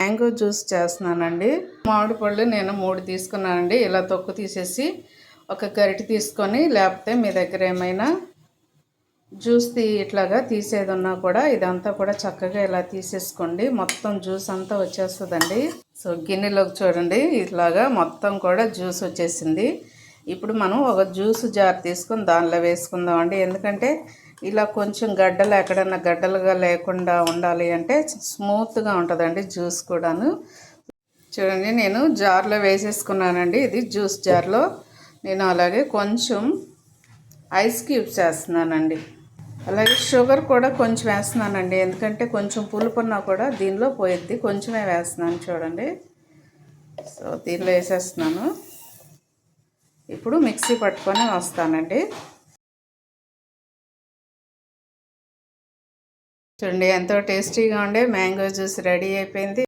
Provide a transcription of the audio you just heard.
Mango juice చేస్తున్నానండి. మామిడి పళ్ళు నేను 3 తీసుకున్నానండి. ఇలా తొక్కు తీసేసి ఒక గరిటె తీసుకొని, లేకపోతే మీ దగ్గర ఏమైనా జ్యూస్ ఇట్లాగా తీసేది ఉన్నా కూడా ఇదంతా కూడా చక్కగా ఇలా తీసేసుకోండి. మొత్తం జ్యూస్ అంతా వచ్చేస్తుందండి. సో గిన్నెలోకి చూడండి, ఇట్లాగా మొత్తం కూడా జ్యూస్ వచ్చేసింది. ఇప్పుడు మనం ఒక జ్యూస్ జార్ తీసుకొని దానిలో వేసుకుందామండి. ఎందుకంటే ఇలా కొంచెం గడ్డలు ఎక్కడన్నా గడ్డలుగా లేకుండా ఉండాలి అంటే స్మూత్గా ఉంటుందండి జ్యూస్ కూడాను. చూడండి, నేను జార్లో వేసేసుకున్నానండి. ఇది జ్యూస్ జార్లో నేను అలాగే కొంచెం ఐస్ క్యూబ్స్ వేస్తున్నానండి. అలాగే షుగర్ కూడా కొంచెం వేస్తున్నానండి. ఎందుకంటే కొంచెం పులుపున్నా కూడా దీనిలో పోయిద్ది. కొంచెమే వేస్తున్నాను చూడండి. సో దీనిలో వేసేస్తున్నాను. ఇప్పుడు మిక్సీ పట్టుకొని వస్తానండి. చూడండి, ఎంతో టేస్టీగా ఉండే మ్యాంగో జ్యూస్ రెడీ అయిపోయింది.